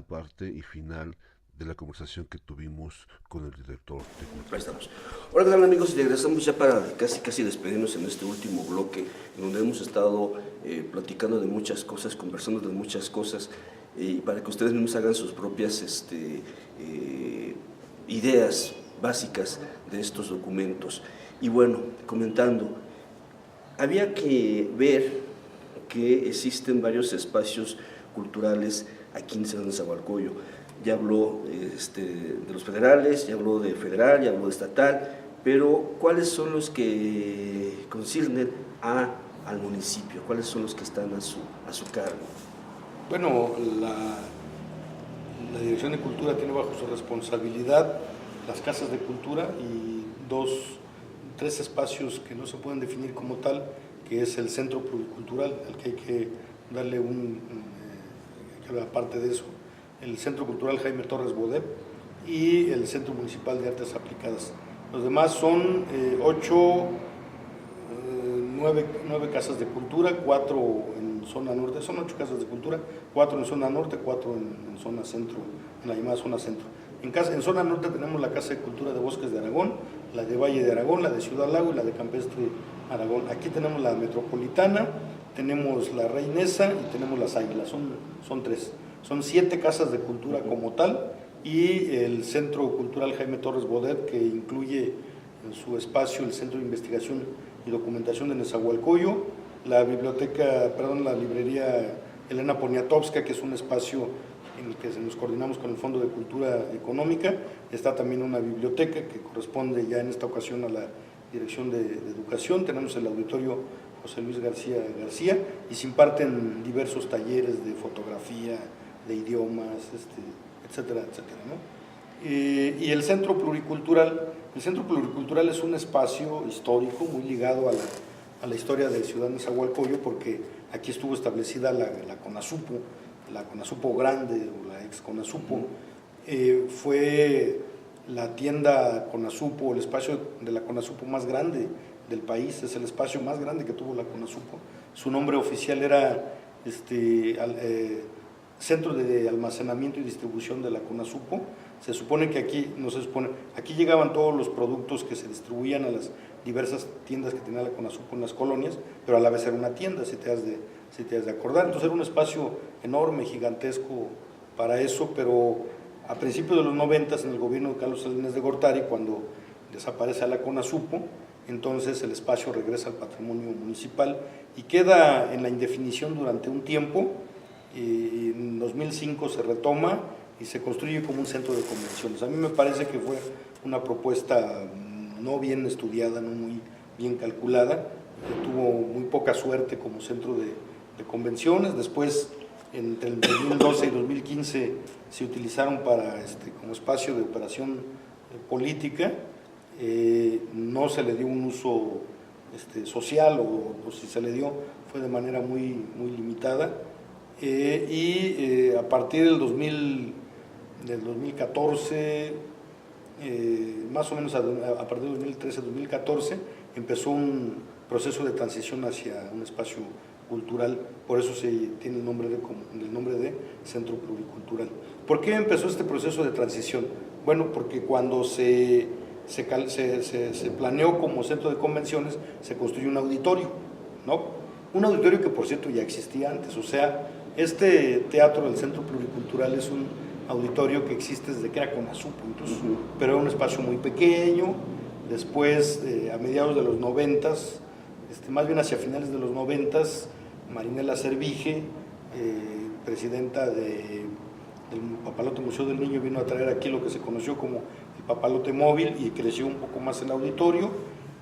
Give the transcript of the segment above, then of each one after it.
tercera parte y final de la conversación que tuvimos con el director de Ahí cultura. estamos. Hola, ¿qué tal, amigos? Y regresamos ya para casi despedirnos en este último bloque, en donde hemos estado platicando de muchas cosas, conversando de muchas cosas, y para que ustedes mismos hagan sus propias ideas básicas de estos documentos. Y bueno, comentando, había que ver que existen varios espacios culturales aquí en San Nezahualcóyotl. Ya habló de los federales, ya habló de federal, ya habló de estatal, pero ¿cuáles son los que conciernen al municipio? ¿Cuáles son los que están a su cargo? Bueno, la Dirección de Cultura tiene bajo su responsabilidad las casas de cultura y tres espacios que no se pueden definir como tal, que es el Centro Pluricultural, al que hay que darle aparte de eso, el Centro Cultural Jaime Torres Bodet y el Centro Municipal de Artes Aplicadas. Los demás son 9 casas de cultura, 4 en zona norte, son 8 casas de cultura, 4 en zona norte, 4 en zona centro, en la llamada zona centro. En zona norte tenemos la Casa de Cultura de Bosques de Aragón, la de Valle de Aragón, la de Ciudad Lago y la de Campestre Aragón. Aquí tenemos la Metropolitana, tenemos la Reinesa y tenemos las Águilas, son 3. Son 7 casas de cultura como tal y el Centro Cultural Jaime Torres Bodet, que incluye en su espacio el Centro de Investigación y Documentación de Nezahualcóyotl, la librería Elena Poniatowska, que es un espacio en el que nos coordinamos con el Fondo de Cultura Económica. Está también una biblioteca que corresponde ya en esta ocasión a la Dirección de Educación. Tenemos el auditorio José Luis García y se imparten diversos talleres de fotografía, de idiomas, etcétera, etcétera, ¿no? Y el Centro Pluricultural es un espacio histórico muy ligado a la historia de Ciudad Nezahualcóyotl, porque aquí estuvo establecida la CONASUPO grande, o la ex CONASUPO. Fue la tienda CONASUPO, el espacio de la CONASUPO más grande del país, es el espacio más grande que tuvo la CONASUPO. Su nombre oficial era Centro de Almacenamiento y Distribución de la CONASUPO. Se supone que aquí llegaban todos los productos que se distribuían a las diversas tiendas que tenía la CONASUPO en las colonias, pero a la vez era una tienda, si te has de acordar. Entonces era un espacio enorme, gigantesco para eso, pero a principios de los 90, en el gobierno de Carlos Salinas de Gortari, cuando desaparece a la CONASUPO, entonces el espacio regresa al patrimonio municipal y queda en la indefinición durante un tiempo. En 2005 se retoma y se construye como un centro de convenciones. A mí me parece que fue una propuesta no bien estudiada, no muy bien calculada, tuvo muy poca suerte como centro de convenciones. Después, entre el 2012 y 2015, se utilizaron como espacio de operación política. No se le dio un uso social, o si se le dio fue de manera muy limitada. A partir del 2014, más o menos a partir del 2013-2014, empezó un proceso de transición hacia un espacio cultural, por eso se tiene el nombre de Centro Pluricultural. ¿Por qué empezó este proceso de transición? Bueno, porque cuando se planeó como centro de convenciones, se construyó un auditorio, ¿no? Un auditorio que, por cierto, ya existía antes. O sea, este teatro del Centro Pluricultural es un auditorio que existe desde que era CONASUPO, incluso, pero era un espacio muy pequeño. Después, a mediados de los 90, más bien hacia finales de los 90, Marinela Servige, presidenta del Papalote Museo del Niño, vino a traer aquí lo que se conoció como el Papalote Móvil y creció un poco más el auditorio,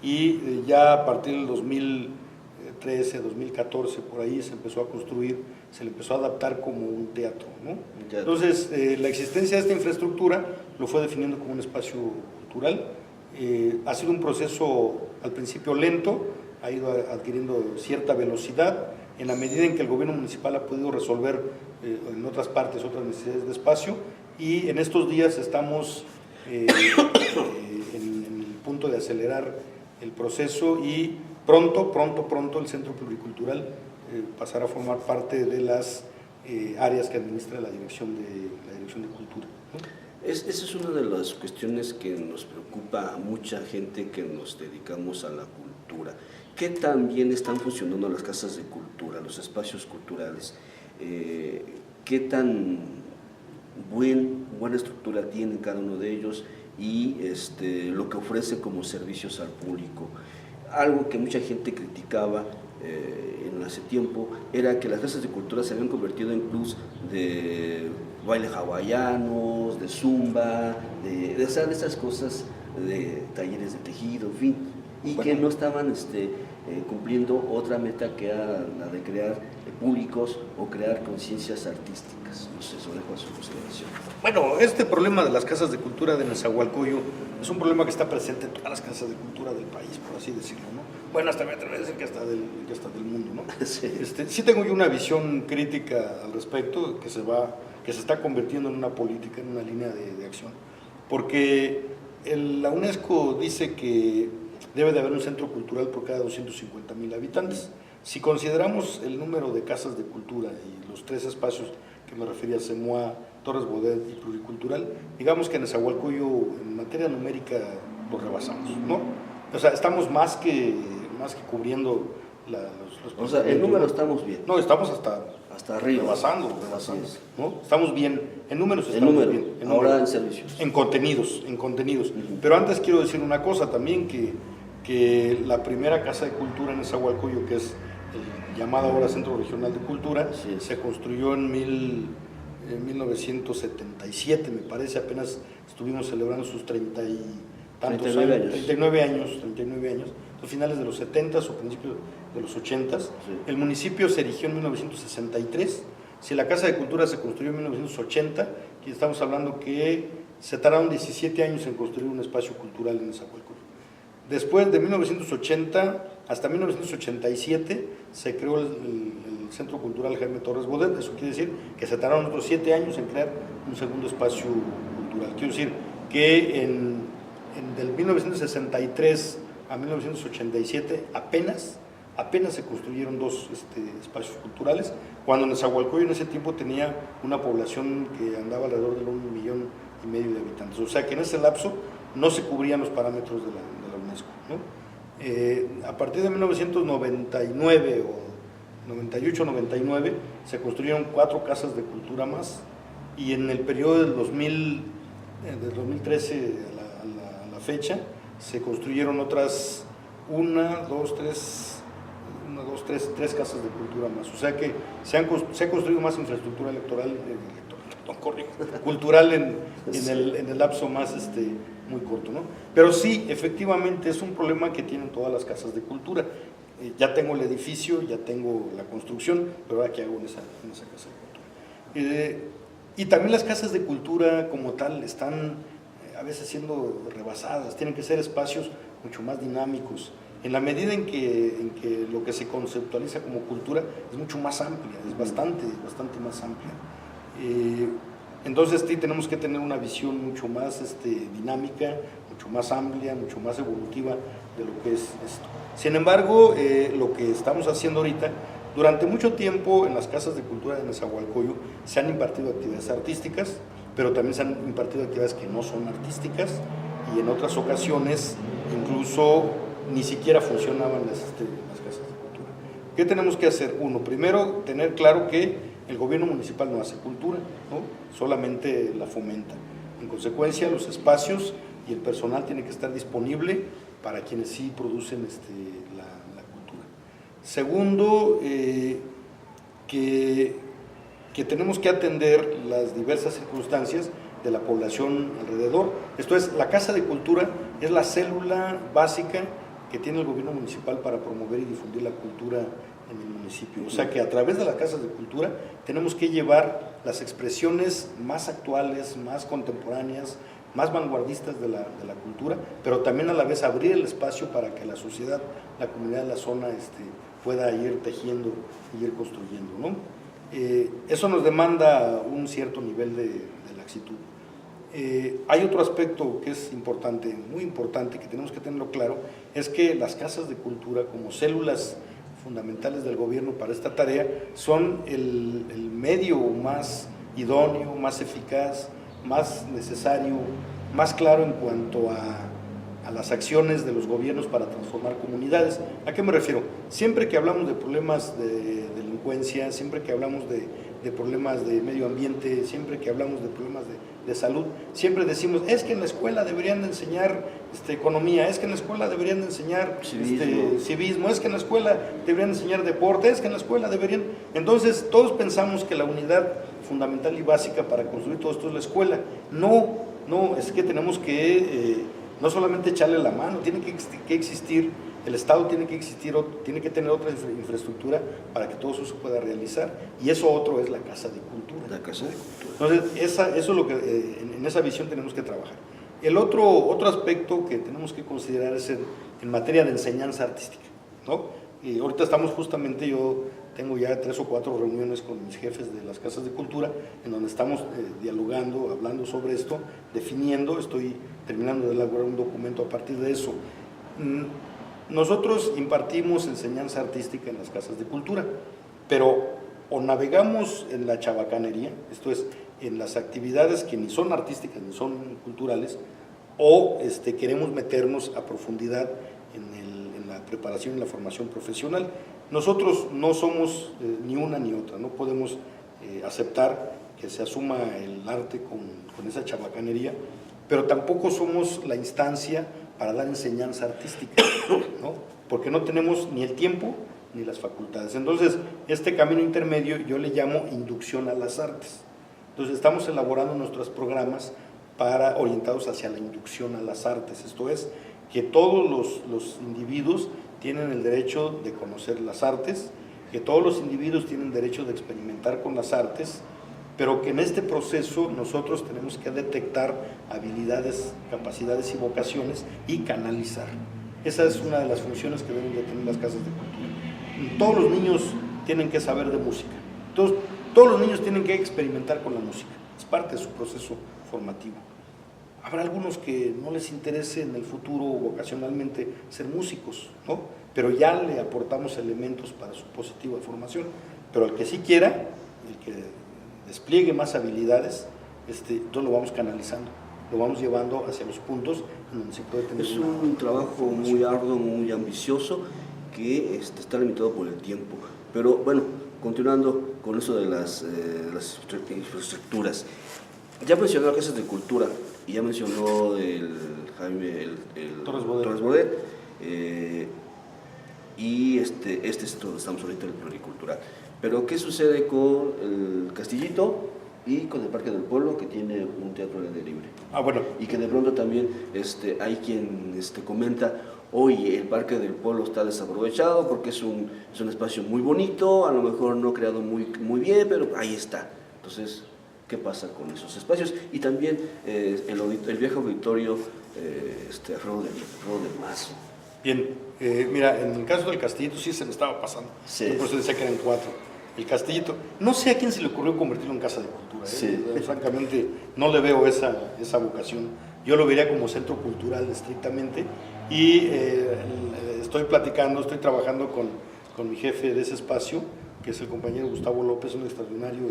y ya a partir del 2013, 2014, por ahí se empezó a construir, se le empezó a adaptar como un teatro, ¿no? Entonces, la existencia de esta infraestructura lo fue definiendo como un espacio cultural. Ha sido un proceso al principio lento, ha ido adquiriendo cierta velocidad en la medida en que el gobierno municipal ha podido resolver en otras partes otras necesidades de espacio, y en estos días estamos en el punto de acelerar el proceso, y pronto el Centro Pluricultural pasará a formar parte de las áreas que administra la Dirección de Cultura, ¿no? Esa es una de las cuestiones que nos preocupa a mucha gente que nos dedicamos a la cultura. ¿Qué tan bien están funcionando las casas de cultura, los espacios culturales? ¿Qué tan buena estructura tienen cada uno de ellos y lo que ofrecen como servicios al público? Algo que mucha gente criticaba en hace tiempo era que las casas de cultura se habían convertido en clubs de baile hawaianos, de zumba, de esas cosas, de talleres de tejido, en fin, y bueno, que no estaban cumpliendo otra meta que era la de crear públicos o crear conciencias artísticas. No sé, eso dejo a su consideración. Bueno, este problema de las casas de cultura de Nezahualcóyotl es un problema que está presente en todas las casas de cultura del país, por así decirlo, ¿no? Bueno, hasta me atrevo a decir que hasta del mundo, ¿no? Sí. Sí tengo yo una visión crítica al respecto, que se está convirtiendo en una política, en una línea de acción, porque la UNESCO dice que debe de haber un centro cultural por cada 250,000 habitantes. Si consideramos el número de casas de cultura y los 3 espacios que me refería, CEMUA, Torres Bodet y Pluricultural, digamos que en Nezahualcóyotl en materia numérica lo rebasamos, ¿no? O sea, estamos más que cubriendo los o sea, el número estamos bien. No, estamos hasta arriba. Rebasando, ¿no? Estamos bien, en números estamos bien. Ahora en servicios. En contenidos. Pero antes quiero decir una cosa también, que la primera casa de cultura en Nezahualcóyotl, que es el llamado ahora Centro Regional de Cultura, sí, se construyó en 1977, me parece. Apenas estuvimos celebrando sus 39 años, a finales de los 70 o principios de los 80. Sí. El municipio se erigió en 1963. Si la Casa de Cultura se construyó en 1980, aquí estamos hablando que se tardaron 17 años en construir un espacio cultural en Nezahualcóyotl. Después de 1980 hasta 1987 se creó el Centro Cultural Jaime Torres Bodet. Eso quiere decir que se tardaron otros 7 años en crear un segundo espacio cultural. Quiero decir que del 1963 a 1987 apenas se construyeron 2 espacios culturales, cuando Nezahualcóyotl en ese tiempo tenía una población que andaba alrededor de 1,5 millones de habitantes. O sea que en ese lapso no se cubrían los parámetros de la UNESCO, ¿no? A partir de 1999 o 98-99 se construyeron 4 casas de cultura más, y en el periodo del 2013 a la fecha se construyeron otras 3 casas de cultura más. O sea que se ha construido más infraestructura cultural en el lapso más muy corto, ¿no? Pero sí, efectivamente es un problema que tienen todas las casas de cultura. Ya tengo el edificio, ya tengo la construcción, pero ahora ¿qué hago en esa casa de cultura? Y también las casas de cultura como tal están a veces siendo rebasadas. Tienen que ser espacios mucho más dinámicos, en la medida en que lo que se conceptualiza como cultura es mucho más amplia, es bastante más amplia. Entonces sí tenemos que tener una visión mucho más dinámica, mucho más amplia, mucho más evolutiva de lo que es esto. Sin embargo, lo que estamos haciendo ahorita, durante mucho tiempo en las casas de cultura de Nezahualcóyotl se han impartido actividades artísticas, pero también se han impartido actividades que no son artísticas, y en otras ocasiones incluso ni siquiera funcionaban las casas de cultura. ¿Qué tenemos que hacer? Uno, primero, tener claro que el gobierno municipal no hace cultura, ¿no? Solamente la fomenta. En consecuencia, los espacios y el personal tiene que estar disponible para quienes sí producen la cultura. Segundo, que tenemos que atender las diversas circunstancias de la población alrededor. Esto es, la Casa de Cultura es la célula básica que tiene el gobierno municipal para promover y difundir la cultura en el municipio. O sea que a través de las casas de cultura tenemos que llevar las expresiones más actuales, más contemporáneas, más vanguardistas de la cultura, pero también a la vez abrir el espacio para que la sociedad, la comunidad de la zona pueda ir tejiendo y ir construyendo, ¿no? Eso nos demanda un cierto nivel de laxitud. Hay otro aspecto que es importante, muy importante, que tenemos que tenerlo claro, es que las casas de cultura como células fundamentales del gobierno para esta tarea, son el medio más idóneo, más eficaz, más necesario, más claro en cuanto a las acciones de los gobiernos para transformar comunidades. ¿A qué me refiero? Siempre que hablamos de problemas de delincuencia, siempre que hablamos de problemas de medio ambiente, siempre que hablamos de problemas de salud, siempre decimos, es que en la escuela deberían de enseñar economía, es que en la escuela deberían de enseñar civismo, es que en la escuela deberían enseñar deporte, es que en la escuela deberían... Entonces todos pensamos que la unidad fundamental y básica para construir todo esto es la escuela. No, es que tenemos que no solamente echarle la mano, tiene que existir, el Estado tiene que tener otra infraestructura para que todo eso se pueda realizar, y eso otro es la Casa de Cultura. La Casa de Cultura. Entonces, eso es lo que en esa visión tenemos que trabajar. El otro aspecto que tenemos que considerar es en materia de enseñanza artística, ¿no? Y ahorita estamos justamente, yo tengo ya 3 o 4 reuniones con mis jefes de las casas de cultura, en donde estamos dialogando, hablando sobre esto, definiendo, estoy terminando de elaborar un documento a partir de eso. Nosotros impartimos enseñanza artística en las casas de cultura, pero o navegamos en la chabacanería, esto es, en las actividades que ni son artísticas ni son culturales, o queremos meternos a profundidad en la preparación y la formación profesional. Nosotros no somos ni una ni otra, no podemos aceptar que se asuma el arte con esa chabacanería, pero tampoco somos la instancia para dar enseñanza artística, ¿no? Porque no tenemos ni el tiempo ni las facultades. Entonces, este camino intermedio yo le llamo inducción a las artes. Entonces, estamos elaborando nuestros programas orientados hacia la inducción a las artes, esto es, que todos los individuos tienen el derecho de conocer las artes, que todos los individuos tienen derecho de experimentar con las artes, pero que en este proceso nosotros tenemos que detectar habilidades, capacidades y vocaciones y canalizar. Esa es una de las funciones que deben de tener las casas de cultura. Todos los niños tienen que saber de música, todos los niños tienen que experimentar con la música, es parte de su proceso formativo. Habrá algunos que no les interese en el futuro vocacionalmente ser músicos, ¿no? Pero ya le aportamos elementos para su positiva formación, pero el que sí quiera, el que despliegue más habilidades, entonces lo vamos canalizando, lo vamos llevando hacia los puntos en donde se puede tener. Es un trabajo muy arduo, muy ambicioso, que está limitado por el tiempo. Pero bueno, continuando con eso de las infraestructuras, ya mencionó las casas de cultura y ya mencionó el Torres Bodet, y este es donde estamos ahorita, el pluricultural. Pero ¿qué sucede con el Castillito y con el Parque del Pueblo, que tiene un teatro al aire libre? Bueno. Y que de pronto también hay quien comenta, oye, el Parque del Pueblo está desaprovechado porque es un espacio muy bonito, a lo mejor no creado muy bien, pero ahí está. Entonces, ¿qué pasa con esos espacios? Y también el viejo auditorio Alfredo del Mazo. Bien, mira, en el caso del Castillito sí se me estaba pasando, sí. Por eso decía que eran 4. El Castillito, no sé a quién se le ocurrió convertirlo en casa de cultura, sí. Francamente no le veo esa vocación, yo lo vería como centro cultural estrictamente, y estoy trabajando con mi jefe de ese espacio, que es el compañero Gustavo López, un extraordinario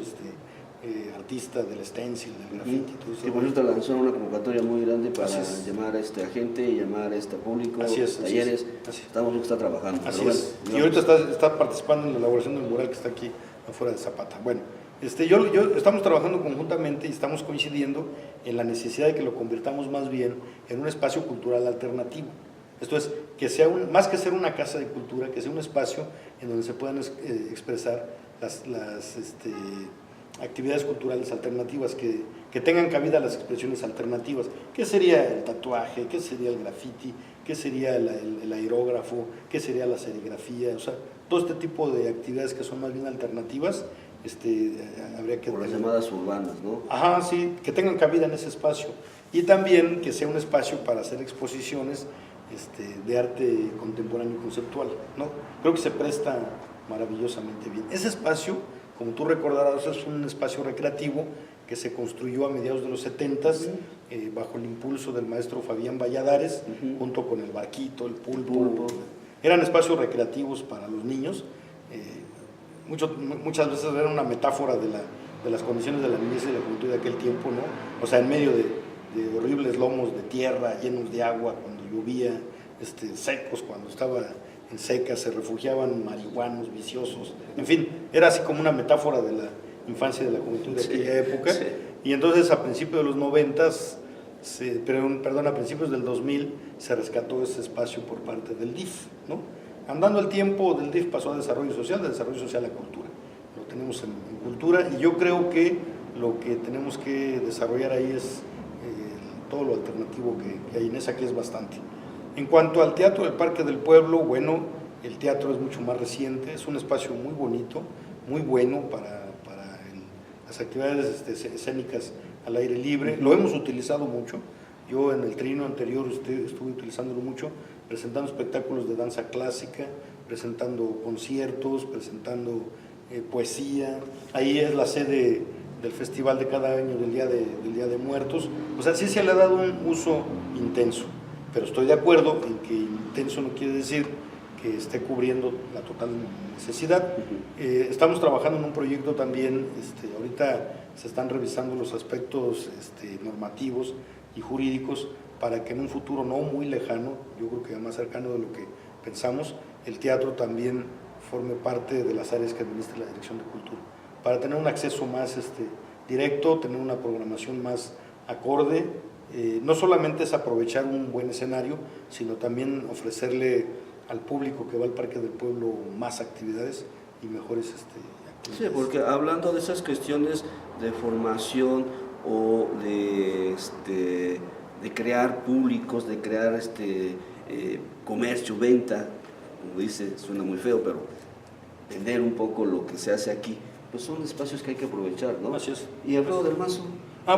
artista del stencil, del graffiti. Y por eso lanzó una convocatoria muy grande para llamar a gente y llamar a público, talleres. Estamos está trabajando. Así es. Y ahorita está participando en la elaboración del mural que está aquí afuera de Zapata. Bueno, estamos trabajando conjuntamente y estamos coincidiendo en la necesidad de que lo convirtamos más bien en un espacio cultural alternativo. Esto es, que sea más que ser una casa de cultura, que sea un espacio en donde se puedan expresar las actividades culturales alternativas, que tengan cabida las expresiones alternativas. ¿Qué sería el tatuaje? ¿Qué sería el graffiti? ¿Qué sería el aerógrafo? ¿Qué sería la serigrafía? O sea, todo este tipo de actividades que son más bien alternativas, habría que... Por las llamadas urbanas, ¿no? Ajá, sí, que tengan cabida en ese espacio. Y también que sea un espacio para hacer exposiciones de arte contemporáneo y conceptual, ¿no? Creo que se presta maravillosamente bien. Ese espacio, como tú recordarás, es un espacio recreativo que se construyó a mediados de los 70s, bajo el impulso del maestro Fabián Valladares, junto con el Barquito, el Pulpo, Eran espacios recreativos para los niños, muchas veces era una metáfora de las condiciones de la niñez y de la juventud de aquel tiempo, ¿no? O sea, en medio de horribles lomos de tierra, llenos de agua cuando llovía, secos cuando estaba en seca, se refugiaban marihuanos, viciosos, en fin, era así como una metáfora de la infancia y de la juventud de aquella época. Sí. Y entonces a principios de los 90s, a principios del 2000, se rescató ese espacio por parte del DIF, ¿no? Andando el tiempo, del DIF pasó a desarrollo social, de desarrollo social a cultura. Lo tenemos en cultura, y yo creo que lo que tenemos que desarrollar ahí es todo lo alternativo que hay en esa, que es bastante. En cuanto al Teatro del Parque del Pueblo, bueno, el teatro es mucho más reciente, es un espacio muy bonito, muy bueno para las actividades escénicas al aire libre. Lo hemos utilizado mucho. Yo en el trienio anterior estuve utilizándolo mucho, presentando espectáculos de danza clásica, presentando conciertos, presentando poesía. Ahí es la sede del festival de cada año del Día de Muertos. O sea, sí se le ha dado un uso intenso, pero estoy de acuerdo en que intenso no quiere decir que esté cubriendo la total necesidad. Estamos trabajando en un proyecto también, ahorita se están revisando los aspectos normativos y jurídicos para que en un futuro no muy lejano, yo creo que más cercano de lo que pensamos, el teatro también forme parte de las áreas que administra la Dirección de Cultura, para tener un acceso más directo, tener una programación más acorde. No solamente es aprovechar un buen escenario, sino también ofrecerle al público que va al Parque del Pueblo más actividades y mejores actividades. Sí, porque hablando de esas cuestiones de formación o de crear públicos, de crear comercio, venta, como dice, suena muy feo, pero vender un poco lo que se hace aquí, pues son espacios que hay que aprovechar, ¿no? Así es. ¿Y Alfredo del Mazo?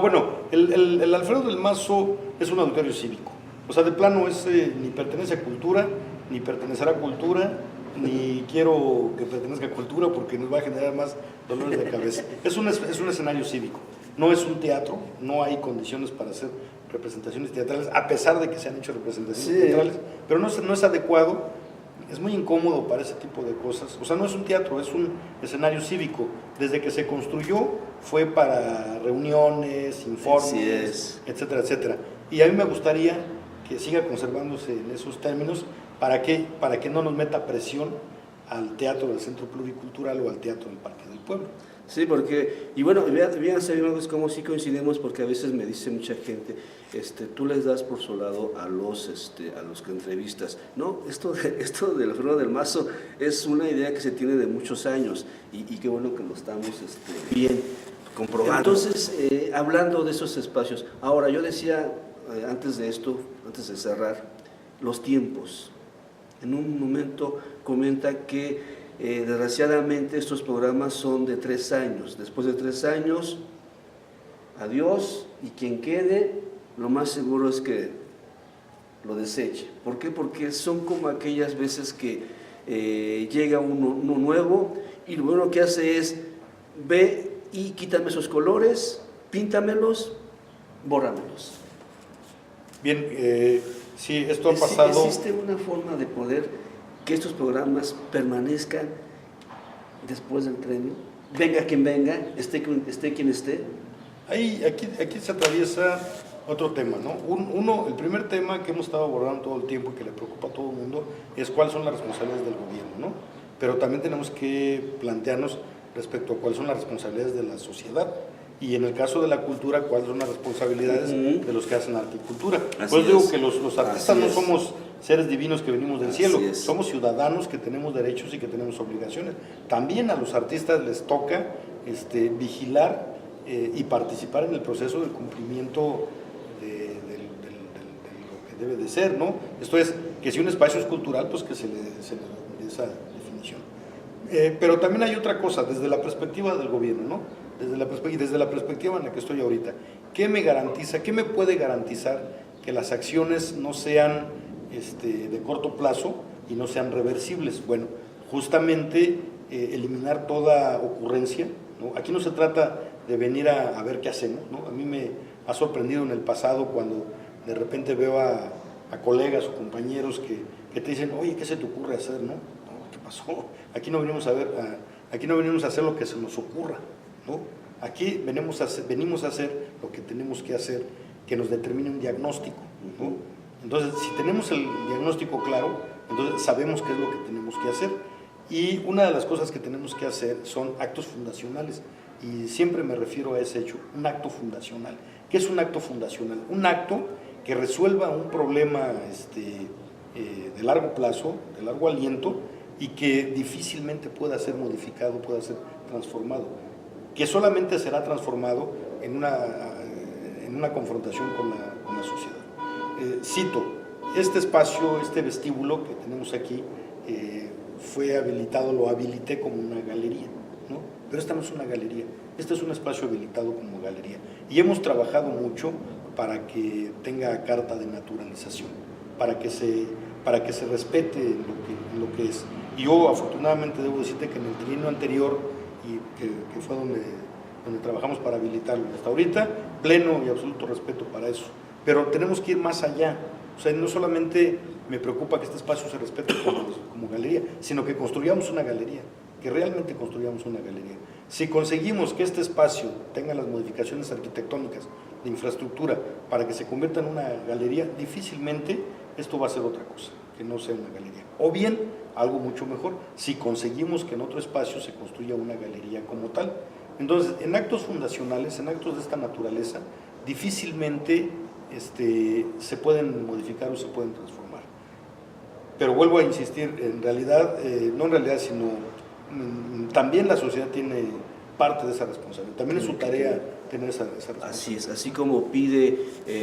Bueno, el Alfredo del Mazo es un auditorio cívico. O sea, de plano ni pertenece a cultura, ni pertenecerá a cultura, ni quiero que pertenezca a cultura porque nos va a generar más dolores de cabeza. Es un escenario cívico, no es un teatro, no hay condiciones para hacer representaciones teatrales, a pesar de que se han hecho representaciones teatrales, pero no es adecuado, es muy incómodo para ese tipo de cosas. O sea, no es un teatro, es un escenario cívico. Desde que se construyó fue para reuniones, informes, etcétera, etcétera. Y a mí me gustaría que siga conservándose en esos términos, para que no nos meta presión al teatro del Centro Pluricultural o al teatro del Parque del Pueblo. Sí, porque, y bueno, fíjense cómo sí coincidimos, porque a veces me dice mucha gente, tú les das por su lado a los que entrevistas. No, esto del Alfredo del Mazo es una idea que se tiene de muchos años, y qué bueno que lo estamos bien comprobando. Entonces, hablando de esos espacios, ahora yo decía, antes de cerrar, los tiempos. En un momento comenta que desgraciadamente estos programas son de 3 años. Después de 3 años, adiós, y quien quede, lo más seguro es que lo deseche. ¿Por qué? Porque son como aquellas veces que llega uno nuevo y lo bueno que hace es, ve y quítame esos colores, píntamelos, bórramelos. Bien, sí, esto ha pasado. ¿Existe una forma de poder que estos programas permanezcan después del premio? Venga quien venga, esté quien esté. Aquí se atraviesa otro tema, ¿no? El primer tema que hemos estado abordando todo el tiempo y que le preocupa a todo el mundo es cuáles son las responsabilidades del gobierno, ¿no? Pero también tenemos que plantearnos respecto a cuáles son las responsabilidades de la sociedad. Y en el caso de la cultura, ¿cuáles son las responsabilidades de los que hacen arte y cultura? Pues digo que los artistas no somos seres divinos que venimos del cielo, somos ciudadanos que tenemos derechos y que tenemos obligaciones. También a los artistas les toca vigilar y participar en el proceso del cumplimiento de lo que debe de ser, ¿no? Esto es, que si un espacio es cultural, pues que se le dé esa definición. Pero también hay otra cosa, desde la perspectiva del gobierno, ¿no? Desde la perspectiva en la que estoy ahorita, ¿qué me puede garantizar que las acciones no sean de corto plazo y no sean reversibles? Bueno, justamente eliminar toda ocurrencia, ¿no? Aquí no se trata de venir a ver qué hacemos, ¿no? A mí me ha sorprendido en el pasado cuando de repente veo a a colegas o compañeros que te dicen, oye, ¿qué se te ocurre hacer? ¿No? No, ¿qué pasó? Aquí no venimos a hacer lo que se nos ocurra, ¿no? Aquí venimos a hacer lo que tenemos que hacer, que nos determine un diagnóstico, ¿no? Entonces, si tenemos el diagnóstico claro, entonces sabemos qué es lo que tenemos que hacer. Y una de las cosas que tenemos que hacer son actos fundacionales. Y siempre me refiero a ese hecho, un acto fundacional. ¿Qué es un acto fundacional? Un acto que resuelva un problema de largo plazo, de largo aliento, y que difícilmente pueda ser modificado, pueda ser transformado, que solamente será transformado en una confrontación con la sociedad. Cito, este espacio, este vestíbulo que tenemos aquí, fue habilitado, lo habilité como una galería, ¿no? Pero esta no es una galería, este es un espacio habilitado como galería. Y hemos trabajado mucho para que tenga carta de naturalización, para que se respete lo que es. Y yo afortunadamente debo decirte que en el trienio anterior, y que fue donde trabajamos para habilitarlo, hasta ahorita, pleno y absoluto respeto para eso. Pero tenemos que ir más allá. O sea, no solamente me preocupa que este espacio se respete como galería, sino que construyamos una galería, que realmente construyamos una galería. Si conseguimos que este espacio tenga las modificaciones arquitectónicas de infraestructura para que se convierta en una galería, difícilmente esto va a ser otra cosa, que no sea una galería. O bien, algo mucho mejor, si conseguimos que en otro espacio se construya una galería como tal. Entonces, en actos fundacionales, en actos de esta naturaleza, difícilmente se pueden modificar o se pueden transformar. Pero vuelvo a insistir, en realidad, no en realidad, sino también la sociedad tiene parte de esa responsabilidad, también es su tarea tener esa responsabilidad. Así es, así como pide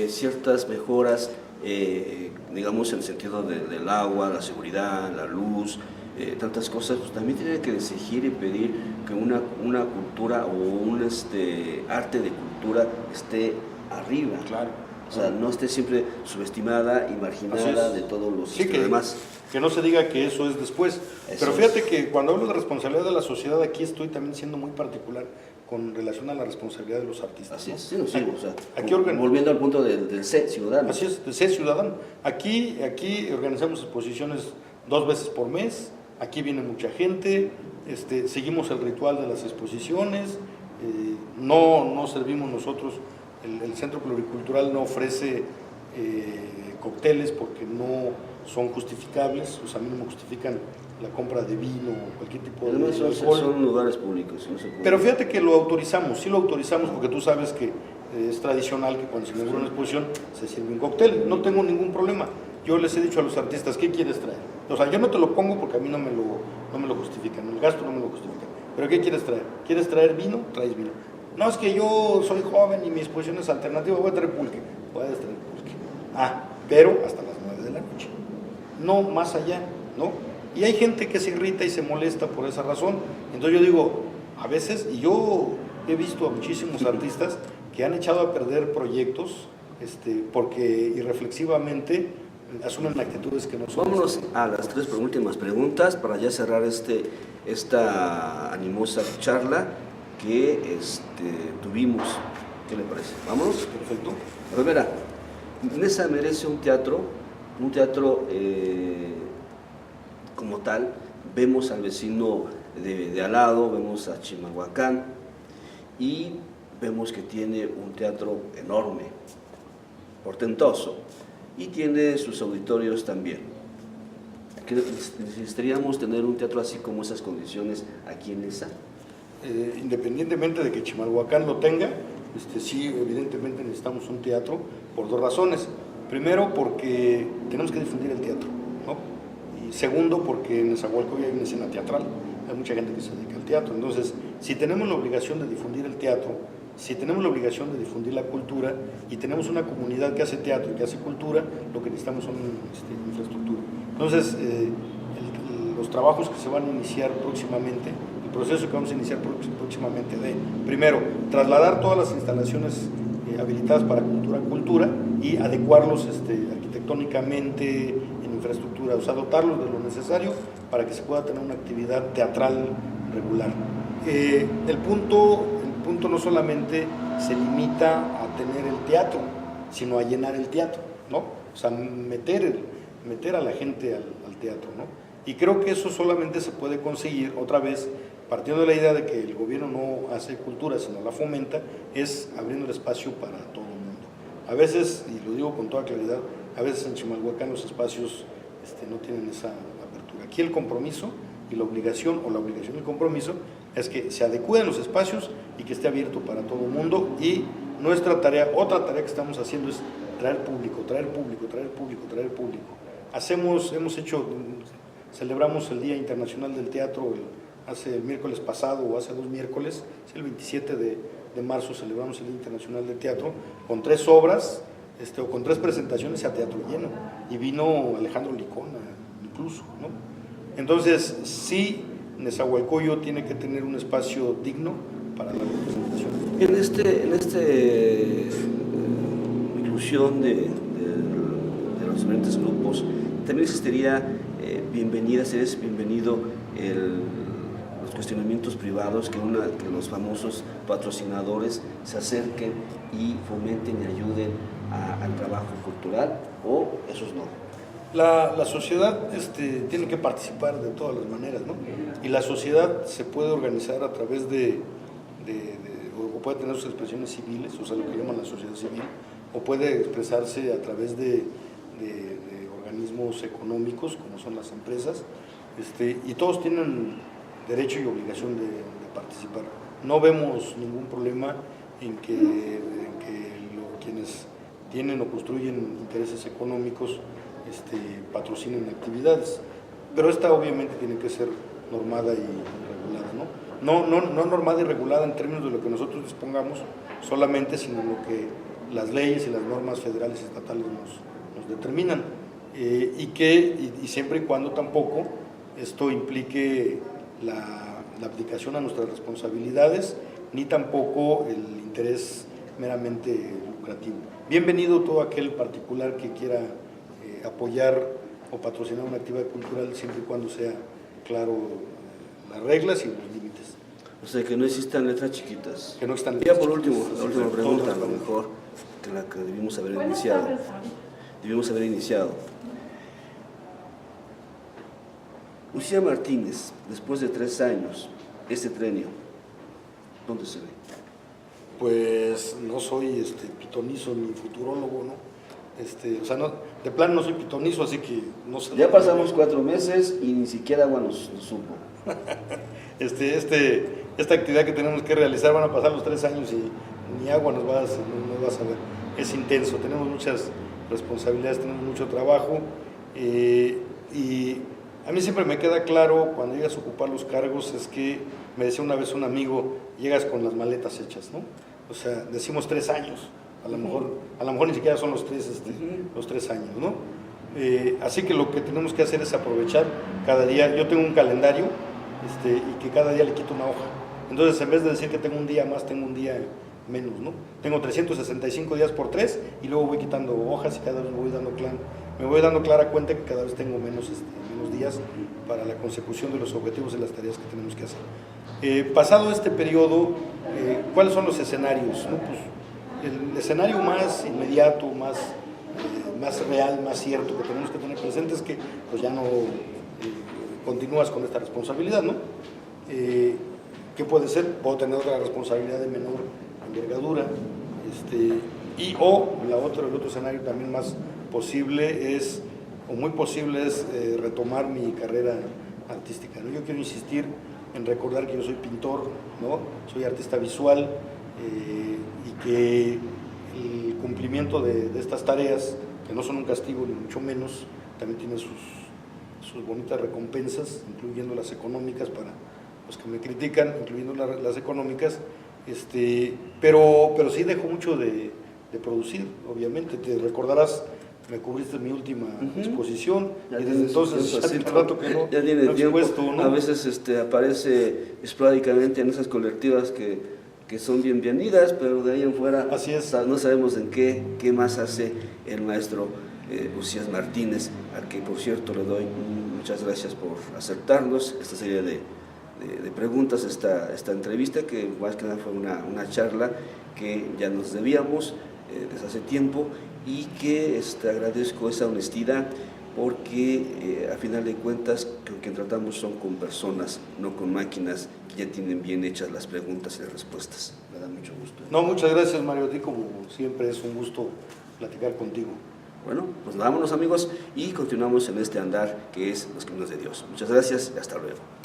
ciertas mejoras, digamos en el sentido del agua, la seguridad, la luz, tantas cosas, pues también tiene que exigir y pedir que una cultura o un arte de cultura esté arriba. Claro. O sea, no esté siempre subestimada y marginada de todos los demás. Que no se diga que eso es después. Eso pero fíjate que cuando hablo de responsabilidad de la sociedad, aquí estoy también siendo muy particular con relación a la responsabilidad de los artistas. Así es, ¿no? sí, o sea, aquí volviendo al punto del ser ciudadano. Así es, de ser ciudadano. Aquí organizamos exposiciones 2 veces por mes, aquí viene mucha gente, seguimos el ritual de las exposiciones, no servimos nosotros, el Centro Pluricultural no ofrece cócteles porque no son justificables, o sea, a mí no me justifican la compra de vino o cualquier tipo de alcohol. Son lugares públicos. No se puede. Pero fíjate que lo autorizamos, sí lo autorizamos porque tú sabes que es tradicional que cuando se inaugura una exposición se sirve un cóctel, no tengo ningún problema. Yo les he dicho a los artistas, ¿qué quieres traer? O sea, yo no te lo pongo porque a mí no me lo justifican, el gasto no me lo justifica. ¿Pero qué quieres traer? ¿Quieres traer vino? Traes vino. No, es que yo soy joven y mi exposición es alternativa, voy a traer pulque. Puedes traer pulque. Pero hasta las 9 de la noche. No más allá, ¿no? Y hay gente que se irrita y se molesta por esa razón. Entonces yo digo, a veces, y yo he visto a muchísimos artistas que han echado a perder proyectos porque irreflexivamente asumen actitudes que no son. Vámonos a las 3 últimas preguntas para ya cerrar esta animosa charla que tuvimos. ¿Qué le parece? ¿Vámonos? Perfecto. La primera, Nesa merece un teatro como tal. Vemos al vecino de al lado, vemos a Chimalhuacán y vemos que tiene un teatro enorme, portentoso, y tiene sus auditorios también. ¿Necesitaríamos tener un teatro así como esas condiciones aquí en Nesa? Independientemente de que Chimalhuacán lo tenga, sí, evidentemente necesitamos un teatro por 2 razones. Primero, porque tenemos que difundir el teatro, ¿no? Y segundo, porque en Nezahualcóyotl hay una escena teatral, hay mucha gente que se dedica al teatro. Entonces, si tenemos la obligación de difundir el teatro, si tenemos la obligación de difundir la cultura y tenemos una comunidad que hace teatro y que hace cultura, lo que necesitamos son infraestructura. Entonces, los trabajos que se van a iniciar próximamente, el proceso que vamos a iniciar próximamente primero, trasladar todas las instalaciones habilitadas para cultura y adecuarlos arquitectónicamente en infraestructura, o sea, dotarlos de lo necesario para que se pueda tener una actividad teatral regular. El punto no solamente se limita a tener el teatro, sino a llenar el teatro, ¿no? O o sea, meter a la gente al teatro, ¿no? Y creo que eso solamente se puede conseguir, otra vez, partiendo de la idea de que el gobierno no hace cultura, sino la fomenta, es abriendo el espacio para todo el mundo. A veces, y lo digo con toda claridad, a veces en Chimalhuacán los espacios no tienen esa apertura. Aquí el compromiso y la obligación, o la obligación y el compromiso, es que se adecúen los espacios y que esté abierto para todo el mundo. Y nuestra tarea, otra tarea que estamos haciendo es traer público. Celebramos el Día Internacional del Teatro hace el miércoles pasado, o hace 2 miércoles, es el 27 de marzo, celebramos el Día Internacional del Teatro, con 3 obras, o con 3 presentaciones a teatro lleno, y vino Alejandro Licona, incluso, ¿no? Entonces, sí, Nezahualcóyotl tiene que tener un espacio digno para la representación. En esta inclusión de los diferentes grupos, también existiría sería bienvenido los cuestionamientos privados, que los famosos patrocinadores se acerquen y fomenten y ayuden al trabajo cultural, o esos no. La sociedad tiene que participar de todas las maneras, ¿no? Y la sociedad se puede organizar a través o puede tener sus expresiones civiles, o sea, lo que llaman la sociedad civil, o puede expresarse a través de organismos económicos, como son las empresas, y todos tienen derecho y obligación de participar. No vemos ningún problema en que quienes tienen o construyen intereses económicos patrocinen actividades, pero esta obviamente tiene que ser normada y regulada, ¿no? No normada y regulada en términos de lo que nosotros dispongamos solamente, sino lo que las leyes y las normas federales y estatales nos determinan, y siempre y cuando tampoco esto implique la abdicación a nuestras responsabilidades, ni tampoco el interés meramente lucrativo. Bienvenido todo aquel particular que quiera apoyar o patrocinar una actividad cultural, siempre y cuando sea claro las reglas y los límites. O sea, que no existan letras chiquitas. Que no existan letras chiquitas. Ya por último, la última pregunta, a lo mejor, que la que debimos haber iniciado. Lucía Martínez, después de 3 años, este trienio, ¿dónde se ve? Pues no soy pitonizo ni futurólogo, ¿no? O sea, no, de plano no soy pitonizo, así que no sé. Ya pasamos 4 meses y ni siquiera agua nos supo. Esta actividad que tenemos que realizar, van a pasar los 3 años y ni agua nos va a ver. Es intenso, tenemos muchas responsabilidades, tenemos mucho trabajo, y a mí siempre me queda claro cuando llegas a ocupar los cargos, es que me decía una vez un amigo, llegas con las maletas hechas, ¿no? O sea, decimos 3 años, a lo mejor ni siquiera son los 3 años, ¿no? Así que lo que tenemos que hacer es aprovechar cada día. Yo tengo un calendario y que cada día le quito una hoja. Entonces, en vez de decir que tengo un día más, tengo un día menos, ¿no? Tengo 365 días por 3 y luego voy quitando hojas y cada vez me voy dando clara cuenta que cada vez tengo menos días para la consecución de los objetivos y las tareas que tenemos que hacer. Pasado este periodo, ¿cuáles son los escenarios? ¿No? Pues, el escenario más inmediato, más real, más cierto que tenemos que tener presente es que pues ya no continúas con esta responsabilidad, ¿no? ¿Qué puede ser? Puedo tener otra responsabilidad de menor envergadura, el otro escenario también más posible es, o muy posible es, retomar mi carrera artística, ¿no? Yo quiero insistir en recordar que yo soy pintor, ¿no? Soy artista visual, y que el cumplimiento de estas tareas, que no son un castigo ni mucho menos, también tiene sus bonitas recompensas, incluyendo las económicas para los que me critican, incluyendo las económicas, pero sí dejo mucho de producir, obviamente. Te recordarás, me cubriste mi última exposición, y desde entonces hace rato que no he expuesto, ¿no? A veces aparece esporádicamente en esas colectivas que son bienvenidas, pero de ahí en fuera no sabemos en qué más hace el maestro Lucías Martínez, a que por cierto le doy muchas gracias por aceptarnos esta serie de preguntas, esta entrevista, que más que nada fue una charla que ya nos debíamos desde hace tiempo, y que agradezco esa honestidad, porque a final de cuentas con quien tratamos son con personas, no con máquinas que ya tienen bien hechas las preguntas y las respuestas. Me da mucho gusto. No, muchas gracias, Mario. A ti, como siempre, es un gusto platicar contigo. Bueno, pues vámonos, amigos, y continuamos en este andar que es los caminos de Dios. Muchas gracias y hasta luego.